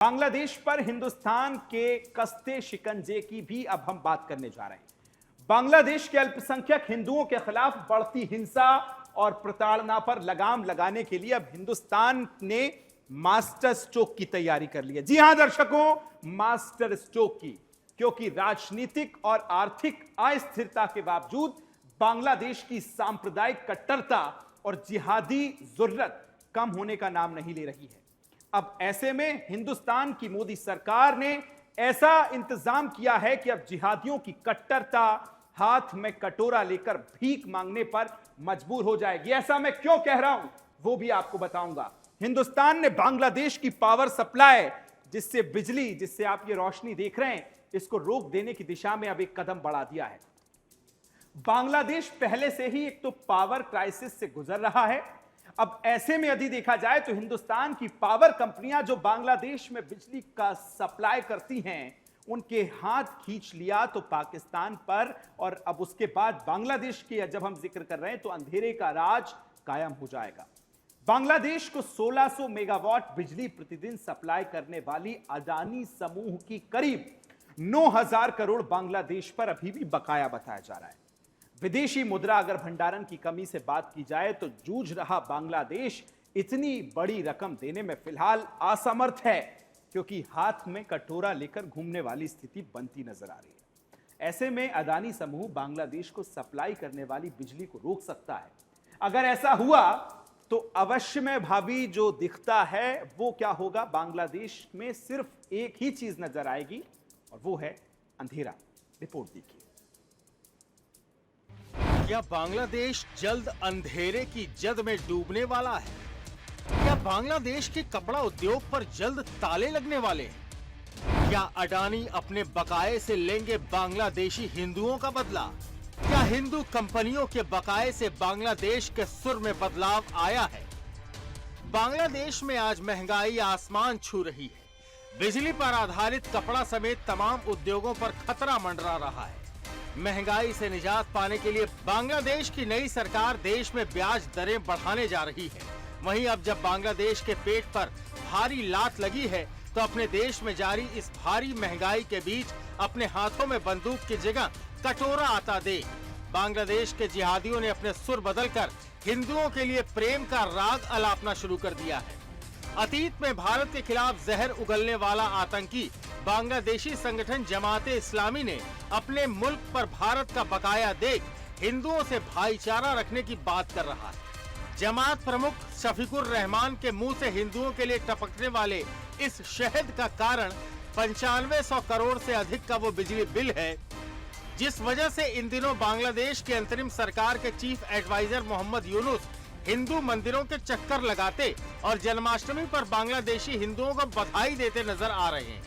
बांग्लादेश पर हिंदुस्तान के कस्ते शिकंजे की भी अब हम बात करने जा रहे हैं। बांग्लादेश के अल्पसंख्यक हिंदुओं के खिलाफ बढ़ती हिंसा और प्रताड़ना पर लगाम लगाने के लिए अब हिंदुस्तान ने मास्टर स्ट्रोक की तैयारी कर ली है। जी हां दर्शकों, मास्टर स्ट्रोक की, क्योंकि राजनीतिक और आर्थिक अस्थिरता के बावजूद बांग्लादेश की सांप्रदायिक कट्टरता और जिहादी जुर्रत कम होने का नाम नहीं ले रही है। अब ऐसे में हिंदुस्तान की मोदी सरकार ने ऐसा इंतजाम किया है कि अब जिहादियों की कट्टरता हाथ में कटोरा लेकर भीख मांगने पर मजबूर हो जाएगी। ऐसा मैं क्यों कह रहा हूं वो भी आपको बताऊंगा। हिंदुस्तान ने बांग्लादेश की पावर सप्लाई, जिससे बिजली, जिससे आप ये रोशनी देख रहे हैं, इसको रोक देने की दिशा में अब एक कदम बढ़ा दिया है। बांग्लादेश पहले से ही एक तो पावर क्राइसिस से गुजर रहा है। अब ऐसे में यदि देखा जाए तो हिंदुस्तान की पावर कंपनियां जो बांग्लादेश में बिजली का सप्लाई करती हैं, उनके हाथ खींच लिया तो पाकिस्तान पर, और अब उसके बाद बांग्लादेश की जब हम जिक्र कर रहे हैं तो अंधेरे का राज कायम हो जाएगा। बांग्लादेश को 1600 मेगावाट बिजली प्रतिदिन सप्लाई करने वाली अडानी समूह की करीब 9000 करोड़ बांग्लादेश पर अभी भी बकाया बताया जा रहा है। विदेशी मुद्रा अगर भंडारण की कमी से बात की जाए तो जूझ रहा बांग्लादेश इतनी बड़ी रकम देने में फिलहाल असमर्थ है, क्योंकि हाथ में कटोरा लेकर घूमने वाली स्थिति बनती नजर आ रही है। ऐसे में अदानी समूह बांग्लादेश को सप्लाई करने वाली बिजली को रोक सकता है। अगर ऐसा हुआ तो अवश्य में भावी जो दिखता है वो क्या होगा, बांग्लादेश में सिर्फ एक ही चीज नजर आएगी और वो है अंधेरा। रिपोर्ट देखिए। क्या बांग्लादेश जल्द अंधेरे की जद में डूबने वाला है? क्या बांग्लादेश के कपड़ा उद्योग पर जल्द ताले लगने वाले हैं? क्या अडानी अपने बकाये से लेंगे बांग्लादेशी हिंदुओं का बदला? क्या हिंदू कंपनियों के बकाये से बांग्लादेश के सुर में बदलाव आया है? बांग्लादेश में आज महंगाई आसमान छू रही है। बिजली पर आधारित कपड़ा समेत तमाम उद्योगों पर खतरा मंडरा रहा है। महंगाई से निजात पाने के लिए बांग्लादेश की नई सरकार देश में ब्याज दरें बढ़ाने जा रही है। वहीं अब जब बांग्लादेश के पेट पर भारी लात लगी है तो अपने देश में जारी इस भारी महंगाई के बीच अपने हाथों में बंदूक की जगह कटोरा आता देख बांग्लादेश के जिहादियों ने अपने सुर बदलकर हिंदुओं के लिए प्रेम का राग अलापना शुरू कर दिया है। अतीत में भारत के खिलाफ जहर उगलने वाला आतंकी बांग्लादेशी संगठन जमाते इस्लामी ने अपने मुल्क पर भारत का बकाया देख हिंदुओं से भाईचारा रखने की बात कर रहा है। जमात प्रमुख शफीकुर रहमान के मुंह से हिंदुओं के लिए टपकने वाले इस शहद का कारण 9500 करोड़ से अधिक का वो बिजली बिल है, जिस वजह से इन दिनों बांग्लादेश के अंतरिम सरकार के चीफ एडवाइजर मोहम्मद यूनुस हिंदू मंदिरों के चक्कर लगाते और जन्माष्टमी पर बांग्लादेशी हिंदुओं को बधाई देते नजर आ रहे हैं,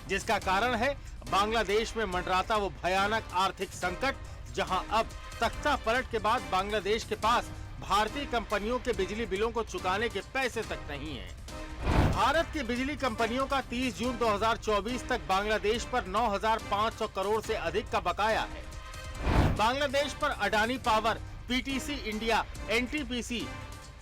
जिसका कारण है बांग्लादेश में मंडराता वो भयानक आर्थिक संकट, जहां अब तख्ता पलट के बाद बांग्लादेश के पास भारतीय कंपनियों के बिजली बिलों को चुकाने के पैसे तक नहीं है। भारत की बिजली कंपनियों का 30 जून 2024 तक बांग्लादेश पर 9500 करोड़ से अधिक का बकाया है। बांग्लादेश पर Adani power, PTC India, NTPC,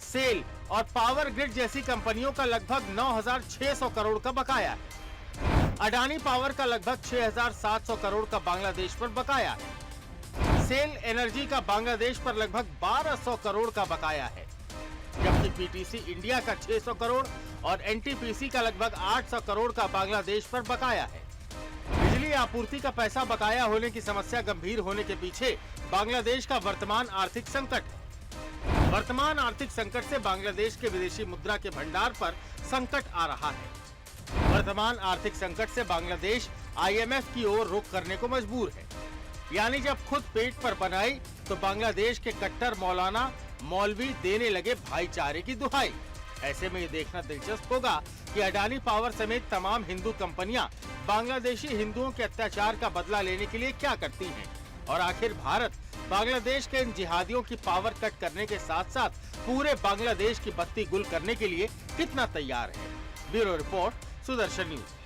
SAIL और पावर ग्रिड जैसी कंपनियों का लगभग 9600 करोड़ का बकाया है। अडानी पावर का लगभग 6700 करोड़ का बांग्लादेश पर बकाया है। सेल एनर्जी का बांग्लादेश पर लगभग 1200 करोड़ का बकाया है, जबकि पीटीसी इंडिया का 600 करोड़ और एनटीपीसी का लगभग 800 करोड़ का बांग्लादेश पर बकाया है। बिजली आपूर्ति का पैसा बकाया होने की समस्या गंभीर होने के पीछे बांग्लादेश का वर्तमान आर्थिक संकट है। वर्तमान आर्थिक संकट से बांग्लादेश के विदेशी मुद्रा के भंडार पर संकट आ रहा है। वर्तमान आर्थिक संकट से बांग्लादेश आईएमएफ की ओर रुख करने को मजबूर है। यानी जब खुद पेट पर बनाई तो बांग्लादेश के कट्टर मौलाना मौलवी देने लगे भाईचारे की दुहाई। ऐसे में ये देखना दिलचस्प होगा कि अडानी पावर समेत तमाम हिंदू कंपनियां बांग्लादेशी हिंदुओं के अत्याचार का बदला लेने के लिए क्या करती हैं, और आखिर भारत बांग्लादेश के इन जिहादियों की पावर कट करने के साथ साथ पूरे बांग्लादेश की बत्ती गुल करने के लिए कितना तैयार है। Bureau report, Sudarshan news.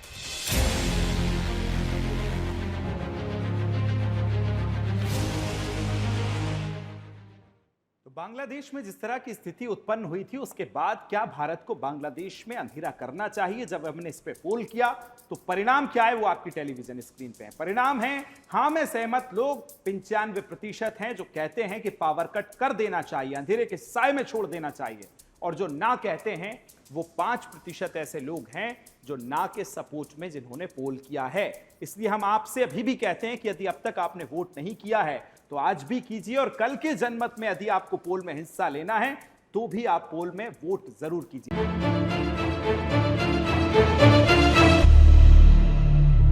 Bangladesh में जिस तरह की स्थिति उत्पन्न हुई थी उसके बाद क्या भारत को बांग्लादेश में अंधेरा करना चाहिए? जब हमने इस पे पोल किया तो परिणाम क्या है वो आपकी टेलीविजन स्क्रीन पे है। परिणाम है हां में सहमत लोग 95% हैं जो कहते हैं कि पावर कट कर देना चाहिए, अंधेरे के साए में छोड़ देना चाहिए, और जो ना कहते हैं वो 5% ऐसे लोग हैं जो ना के सपोर्ट में जिन्होंने पोल किया है। इसलिए हम आपसे अभी भी कहते हैं कि यदि अब तक आपने वोट नहीं किया है तो आज भी कीजिए, और कल के जनमत में यदि आपको पोल में हिस्सा लेना है तो भी आप पोल में वोट जरूर कीजिए।